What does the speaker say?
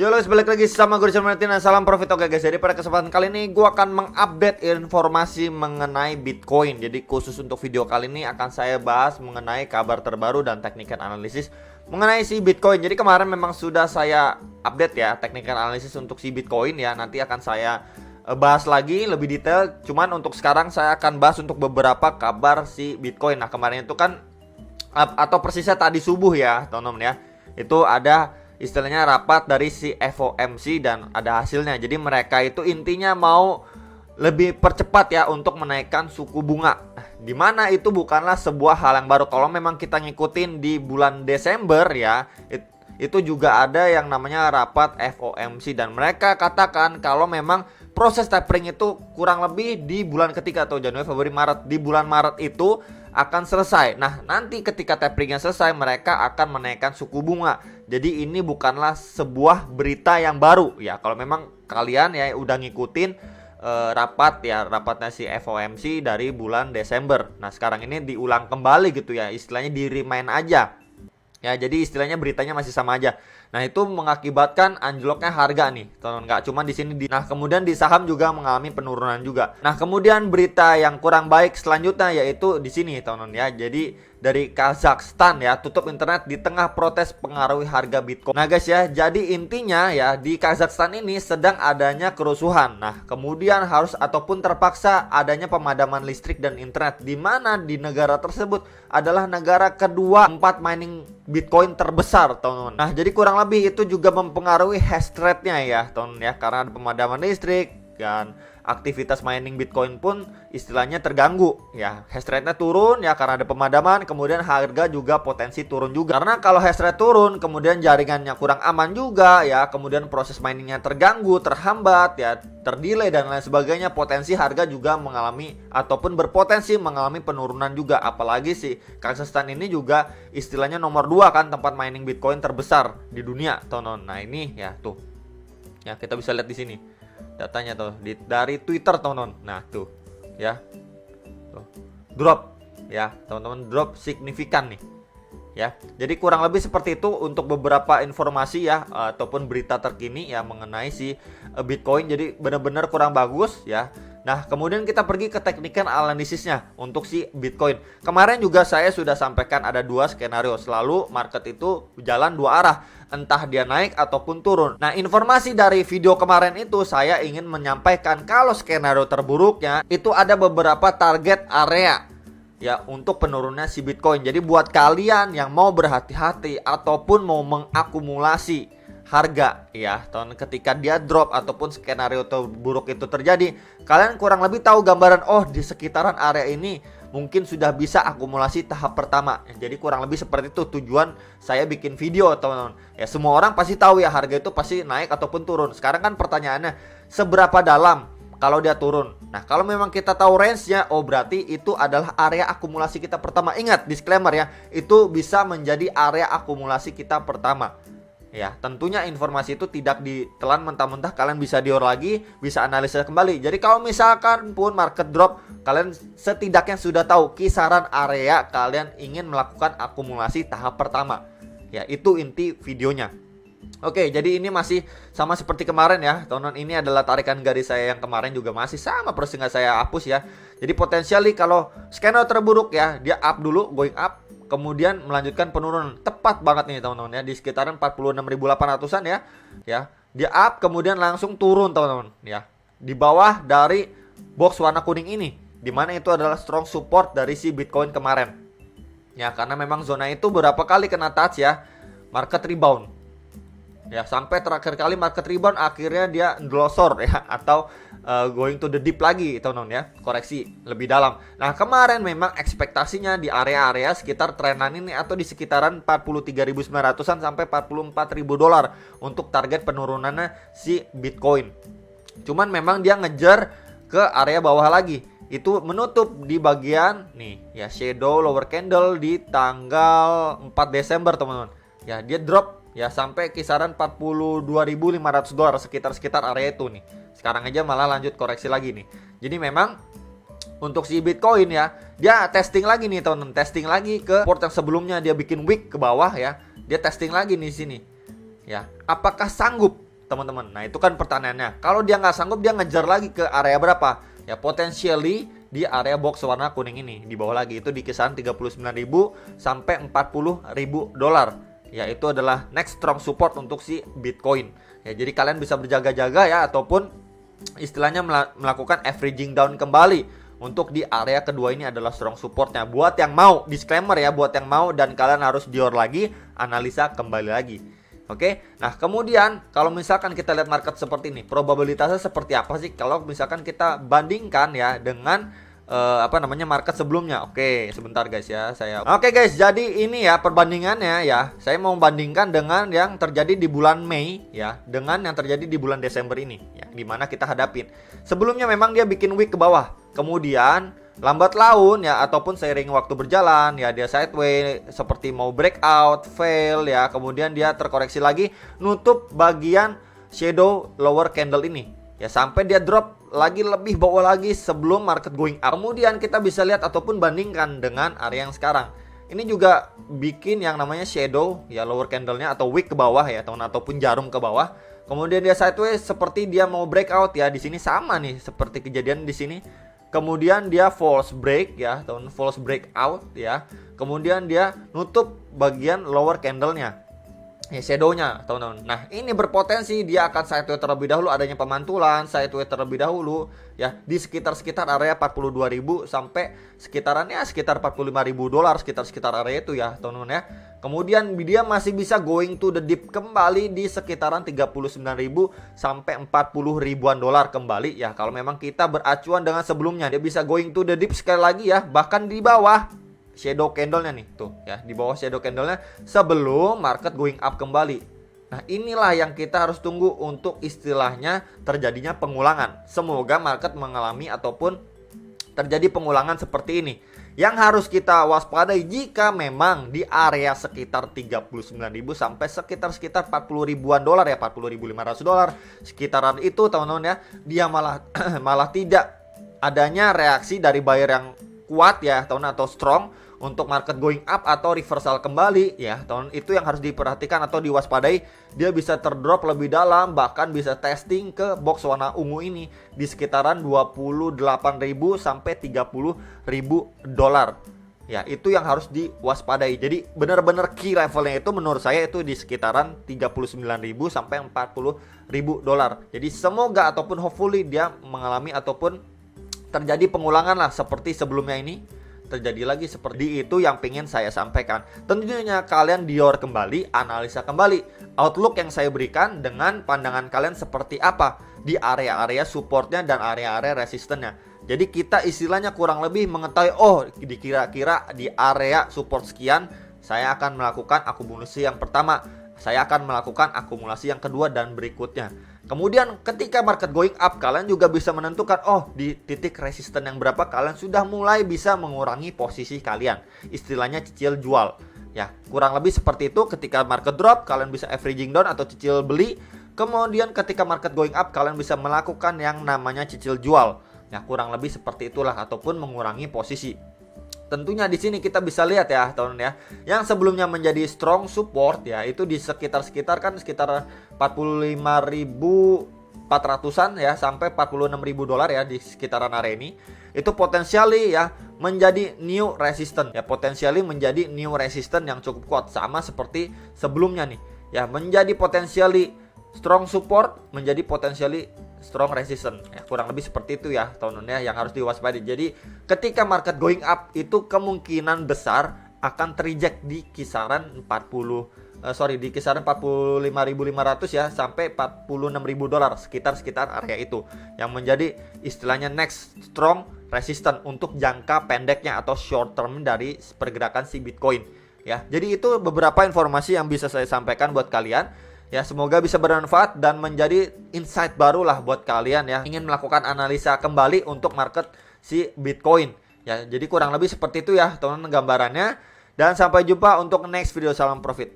Yo guys, balik lagi sama gue Rizal Martin dan salam profit. Oke guys, jadi pada kesempatan kali ini gue akan mengupdate informasi mengenai Bitcoin. Jadi khusus untuk video kali ini akan saya bahas mengenai kabar terbaru dan technical analysis mengenai si Bitcoin. Jadi kemarin memang sudah saya update ya technical analysis untuk si Bitcoin ya. Nanti akan saya bahas lagi lebih detail. Cuman untuk sekarang saya akan bahas untuk beberapa kabar si Bitcoin. Nah kemarin itu kan atau persisnya tadi subuh ya teman-teman ya, itu ada istilahnya rapat dari si FOMC dan ada hasilnya. Jadi mereka itu intinya mau lebih percepat ya untuk menaikkan suku bunga. Dimana itu bukanlah sebuah hal yang baru. Kalau memang kita ngikutin di bulan Desember ya, itu juga ada yang namanya rapat FOMC. Dan mereka katakan kalau memang proses tapering itu kurang lebih di bulan ketiga atau Januari, Februari, Maret. Di bulan Maret itu akan selesai. Nah nanti ketika taperingnya selesai mereka akan menaikkan suku bunga. Jadi ini bukanlah sebuah berita yang baru ya. Kalau memang kalian ya udah ngikutin rapatnya si FOMC dari bulan Desember. Nah sekarang ini diulang kembali gitu ya, istilahnya di remind aja. Ya jadi istilahnya beritanya masih sama aja. Nah itu mengakibatkan anjloknya harga nih, teman-teman. Nggak cuma di sini. Nah kemudian di saham juga mengalami penurunan juga. Nah kemudian berita yang kurang baik selanjutnya yaitu di sini, teman-teman ya. Jadi dari Kazakhstan ya, tutup internet di tengah protes pengaruhi harga Bitcoin. Nah guys ya, jadi intinya ya di Kazakhstan ini sedang adanya kerusuhan. Nah kemudian harus ataupun terpaksa adanya pemadaman listrik dan internet, di mana di negara tersebut adalah negara kedua tempat mining Bitcoin terbesar, teman-teman. Nah jadi kurang lebih itu juga mempengaruhi hash rate-nya ya, teman-teman ya, karena ada pemadaman listrik dan aktivitas mining Bitcoin pun istilahnya terganggu ya. Hash rate-nya turun ya karena ada pemadaman, kemudian harga juga potensi turun juga. Karena kalau hash rate turun, kemudian jaringannya kurang aman juga ya, kemudian proses miningnya terganggu, terhambat ya, terdelay dan lain sebagainya, potensi harga juga mengalami ataupun berpotensi mengalami penurunan juga. Apalagi si Kazakhstan ini juga istilahnya nomor 2 kan tempat mining Bitcoin terbesar di dunia, teman-teman. Nah ini ya tuh. Ya kita bisa lihat di sini datanya tuh dari Twitter, teman-teman. Nah tuh ya, tuh drop ya teman-teman, drop signifikan nih ya. Jadi kurang lebih seperti itu untuk beberapa informasi ya ataupun berita terkini ya mengenai si Bitcoin. Jadi benar-benar kurang bagus ya. Nah kemudian kita pergi ke technical analisisnya untuk si Bitcoin. Kemarin juga saya sudah sampaikan ada 2 skenario. Selalu market itu jalan 2 arah, entah dia naik ataupun turun. Nah informasi dari video kemarin itu saya ingin menyampaikan kalau skenario terburuknya itu ada beberapa target area ya untuk penurunan si Bitcoin. Jadi buat kalian yang mau berhati-hati ataupun mau mengakumulasi harga ya, ketika dia drop ataupun skenario terburuk itu terjadi, kalian kurang lebih tahu gambaran, oh di sekitaran area ini mungkin sudah bisa akumulasi tahap pertama. Jadi kurang lebih seperti itu tujuan saya bikin video, teman-teman. Ya semua orang pasti tahu ya harga itu pasti naik ataupun turun. Sekarang kan pertanyaannya seberapa dalam kalau dia turun. Nah kalau memang kita tahu range-nya, oh berarti itu adalah area akumulasi kita pertama. Ingat disclaimer ya, itu bisa menjadi area akumulasi kita pertama. Ya tentunya informasi itu tidak ditelan mentah-mentah, kalian bisa dior lagi, bisa analisa kembali. Jadi kalau misalkan pun market drop, kalian setidaknya sudah tahu kisaran area kalian ingin melakukan akumulasi tahap pertama. Ya itu inti videonya. Oke, jadi ini masih sama seperti kemarin ya, teman-teman. Ini adalah tarikan garis saya yang kemarin juga masih sama persis, nggak saya hapus ya. Jadi potensially kalau skenario terburuk ya, dia up dulu, going up, kemudian melanjutkan penurunan. Tepat banget nih teman-teman ya, di sekitaran 46.800-an ya. Ya, dia up kemudian langsung turun, teman-teman ya. Di bawah dari box warna kuning ini, dimana itu adalah strong support dari si Bitcoin kemarin. Ya, karena memang zona itu berapa kali kena touch ya, market rebound. Ya, sampai terakhir kali market rebound akhirnya dia glosor ya, atau going to the deep lagi, teman-teman ya, koreksi lebih dalam. Nah kemarin memang ekspektasinya di area-area sekitar trenan ini atau di sekitaran 43.900-an sampai 44.000 dolar untuk target penurunannya si Bitcoin. Cuman memang dia ngejar ke area bawah lagi, itu menutup di bagian nih ya, shadow lower candle di tanggal 4 Desember, teman-teman. Ya dia drop ya sampai kisaran 42.500 dolar, sekitar area itu nih. Sekarang aja malah lanjut koreksi lagi nih. Jadi memang untuk si Bitcoin ya, dia testing lagi nih, teman-teman. Testing lagi ke support yang sebelumnya dia bikin wick ke bawah ya. Dia testing lagi nih sini. Ya, apakah sanggup teman-teman. Nah, itu kan pertanyaannya. Kalau dia nggak sanggup, dia ngejar lagi ke area berapa? Ya, potentially di area box warna kuning ini. Di bawah lagi itu di kisaran 39.000 sampai 40.000 dolar. Ya, itu adalah next strong support untuk si Bitcoin. Ya, jadi kalian bisa berjaga-jaga ya, ataupun istilahnya melakukan averaging down kembali. Untuk di area kedua ini adalah strong supportnya. Buat yang mau, disclaimer ya, buat yang mau dan kalian harus dior lagi, analisa kembali lagi. Oke, nah kemudian kalau misalkan kita lihat market seperti ini, probabilitasnya seperti apa sih kalau misalkan kita bandingkan ya dengan market sebelumnya. Oke, sebentar guys ya, Oke guys, jadi ini ya perbandingannya ya. Saya mau bandingkan dengan yang terjadi di bulan Mei ya, dengan yang terjadi di bulan Desember ini ya, dimana kita hadapin. Sebelumnya memang dia bikin wick ke bawah, kemudian lambat laun ya, ataupun seiring waktu berjalan ya, dia sideways seperti mau breakout, fail ya, kemudian dia terkoreksi lagi, nutup bagian shadow lower candle ini ya, sampai dia drop lagi lebih bawah lagi sebelum market going up. Kemudian kita bisa lihat ataupun bandingkan dengan area yang sekarang. Ini juga bikin yang namanya shadow ya, lower candle-nya atau wick ke bawah ya teman, ataupun jarum ke bawah. Kemudian dia sideways seperti dia mau breakout ya, di sini sama nih seperti kejadian di sini. Kemudian dia false break ya, atau false breakout ya. Kemudian dia nutup bagian lower candle-nya ya, shadow-nya teman-teman. Nah, ini berpotensi dia akan sideways terlebih dahulu, adanya pemantulan sideways terlebih dahulu ya, di sekitar area 42.000 sampai sekitar 45.000 dolar, sekitar area itu ya teman-teman ya. Kemudian dia masih bisa going to the deep kembali di sekitaran 39.000 sampai 40.000-an dolar kembali ya. Kalau memang kita beracuan dengan sebelumnya, dia bisa going to the deep sekali lagi ya, bahkan di bawah shadow candle-nya nih tuh ya, di bawah shadow candle-nya sebelum market going up kembali. Nah, inilah yang kita harus tunggu untuk istilahnya terjadinya pengulangan. Semoga market mengalami ataupun terjadi pengulangan seperti ini. Yang harus kita waspadai jika memang di area sekitar 39.000 sampai sekitar 40.000-an dolar ya, 40.500 dolar sekitaran itu teman-teman ya, dia malah tidak adanya reaksi dari buyer yang kuat ya teman, atau strong untuk market going up atau reversal kembali ya teman, itu yang harus diperhatikan atau diwaspadai. Dia bisa terdrop lebih dalam, bahkan bisa testing ke box warna ungu ini di sekitaran 28.000 sampai 30.000 dolar ya, itu yang harus diwaspadai. Jadi benar-benar key levelnya itu menurut saya itu di sekitaran 39.000 sampai 40.000 dolar. Jadi semoga ataupun hopefully dia mengalami ataupun terjadi pengulangan lah seperti sebelumnya ini terjadi lagi. Seperti itu yang pengen saya sampaikan. Tentunya kalian dior kembali, analisa kembali outlook yang saya berikan dengan pandangan kalian seperti apa di area-area supportnya dan area-area resistennya. Jadi kita istilahnya kurang lebih mengetahui, oh kira-kira di area support sekian saya akan melakukan akumulasi yang pertama, saya akan melakukan akumulasi yang kedua dan berikutnya. Kemudian ketika market going up, kalian juga bisa menentukan, oh di titik resisten yang berapa kalian sudah mulai bisa mengurangi posisi kalian. Istilahnya cicil jual. Ya, kurang lebih seperti itu. Ketika market drop, kalian bisa averaging down atau cicil beli. Kemudian ketika market going up, kalian bisa melakukan yang namanya cicil jual. Ya, kurang lebih seperti itulah, ataupun mengurangi posisi. Tentunya di sini kita bisa lihat ya teman-teman ya, yang sebelumnya menjadi strong support ya, itu di sekitar 45.400-an ya sampai 46.000 dolar ya, di sekitaran area ini. Itu potensiali ya menjadi new resistance ya, potensiali menjadi new resistance yang cukup kuat, sama seperti sebelumnya nih ya, menjadi potensiali strong support, menjadi potensiali strong resistance ya, kurang lebih seperti itu ya teman-teman ya, yang harus diwaspadai. Jadi ketika market going up itu kemungkinan besar akan terreject di kisaran 45.500 ya sampai 46.000 dolar, sekitar area itu yang menjadi istilahnya next strong resistance untuk jangka pendeknya atau short term dari pergerakan si Bitcoin ya. Jadi itu beberapa informasi yang bisa saya sampaikan buat kalian. Ya, semoga bisa bermanfaat dan menjadi insight baru lah buat kalian yang ingin melakukan analisa kembali untuk market si Bitcoin. Ya, jadi kurang lebih seperti itu ya teman-teman gambarannya. Dan sampai jumpa untuk next video. Salam profit.